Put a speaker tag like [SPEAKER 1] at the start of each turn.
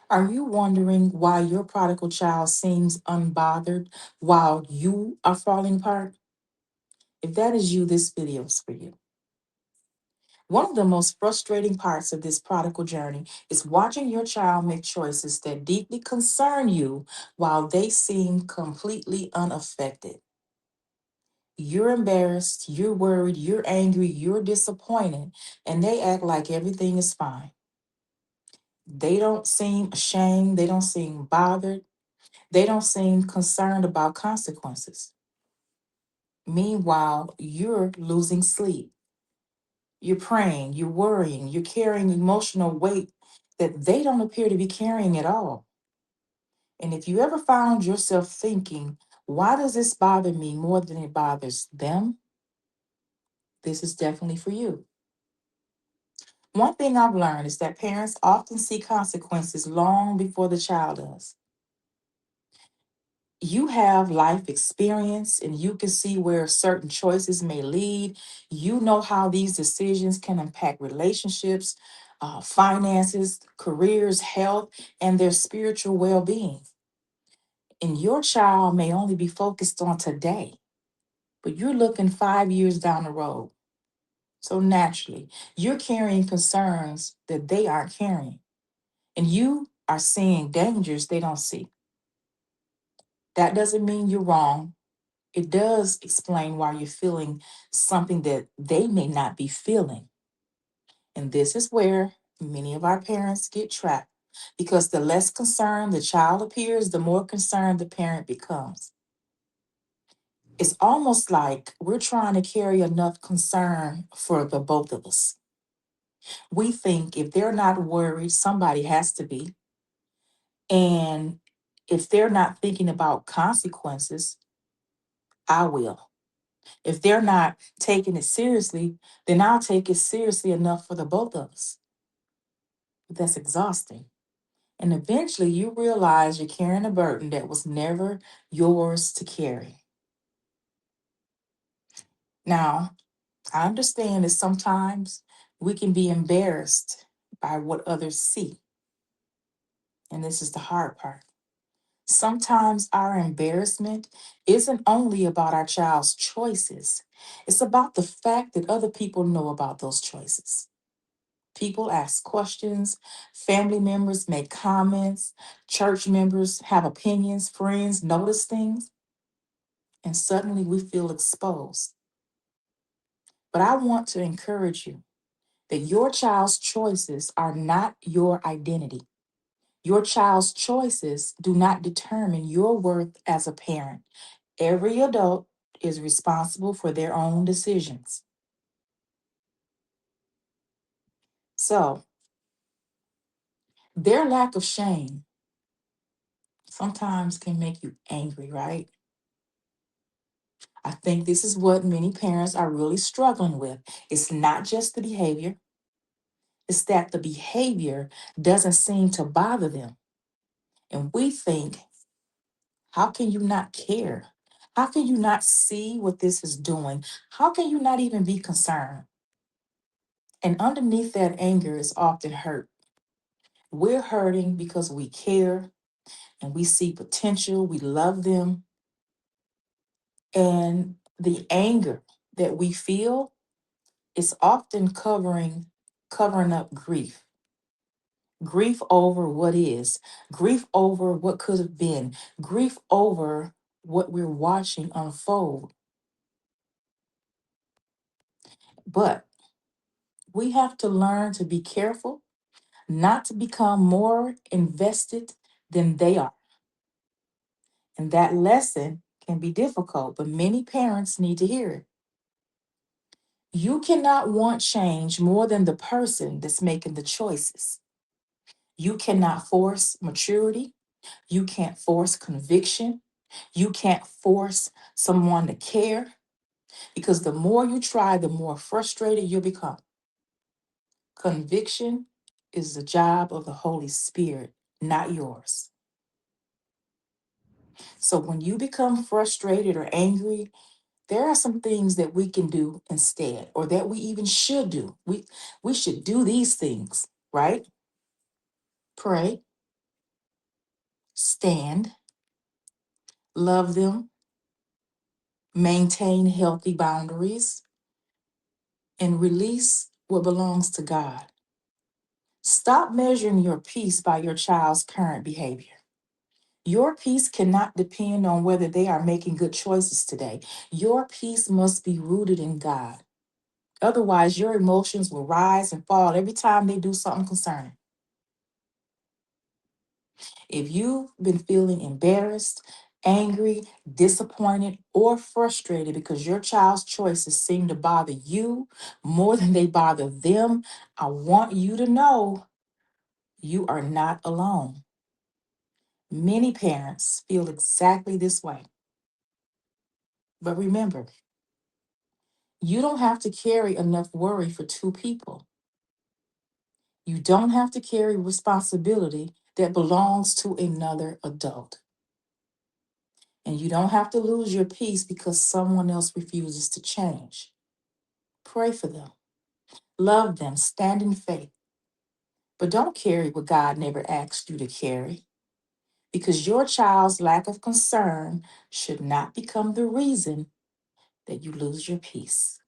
[SPEAKER 1] Are you wondering why your prodigal child seems unbothered while you are falling apart? If that is you, this video is for you. One of the most frustrating parts of this prodigal journey is watching your child make choices that deeply concern you while they seem completely unaffected. You're embarrassed, you're worried, you're angry, you're disappointed, and they act like everything is fine. They don't seem ashamed, they don't seem bothered, they don't seem concerned about consequences. Meanwhile, you're losing sleep, you're praying, you're worrying, you're carrying emotional weight that they don't appear to be carrying at all. And if you ever found yourself thinking, why does this bother me more than it bothers them? This is definitely for you. One thing I've learned is that parents often see consequences long before the child does. You have life experience and you can see where certain choices may lead. You know how these decisions can impact relationships, finances, careers, health, and their spiritual well being. And your child may only be focused on today, but you're looking 5 years down the road. So naturally, you're carrying concerns that they aren't carrying, and you are seeing dangers they don't see. That doesn't mean you're wrong. It does explain why you're feeling something that they may not be feeling. And this is where many of our parents get trapped because the less concerned the child appears, the more concerned the parent becomes. It's almost like we're trying to carry enough concern for the both of us. We think if they're not worried, somebody has to be. And if they're not thinking about consequences, I will. If they're not taking it seriously, then I'll take it seriously enough for the both of us. But that's exhausting. And eventually you realize you're carrying a burden that was never yours to carry. Now, I understand that sometimes we can be embarrassed by what others see. And this is the hard part. Sometimes our embarrassment isn't only about our child's choices, it's about the fact that other people know about those choices. People ask questions, family members make comments, church members have opinions, friends notice things, and suddenly we feel exposed. But I want to encourage you that your child's choices are not your identity. Your child's choices do not determine your worth as a parent. Every adult is responsible for their own decisions. So, their lack of shame sometimes can make you angry, right? I think this is what many parents are really struggling with. It's not just the behavior, it's that the behavior doesn't seem to bother them. And we think, how can you not care? How can you not see what this is doing? How can you not even be concerned? And underneath that anger is often hurt. We're hurting because we care and we see potential, we love them. And the anger that we feel is often covering up grief. Grief over what is, grief over what could have been, grief over what we're watching unfold. But we have to learn to be careful, not to become more invested than they are. And that lesson can be difficult, but many parents need to hear it. You cannot want change more than the person that's making the choices. You cannot force maturity. You can't force conviction. You can't force someone to care because the more you try, the more frustrated you become. Conviction is the job of the Holy Spirit, not yours. So when you become frustrated or angry, there are some things that we can do instead, or that we even should do. We should do these things, right? Pray, stand, love them, maintain healthy boundaries, and release what belongs to God. Stop measuring your peace by your child's current behavior. Your peace cannot depend on whether they are making good choices today. Your peace must be rooted in God. Otherwise, your emotions will rise and fall every time they do something concerning. If you've been feeling embarrassed, angry, disappointed, or frustrated because your child's choices seem to bother you more than they bother them, I want you to know you are not alone. Many parents feel exactly this way. But remember, you don't have to carry enough worry for two people. You don't have to carry responsibility that belongs to another adult. And you don't have to lose your peace because someone else refuses to change. Pray for them, love them, stand in faith. But don't carry what God never asked you to carry because your child's lack of concern should not become the reason that you lose your peace.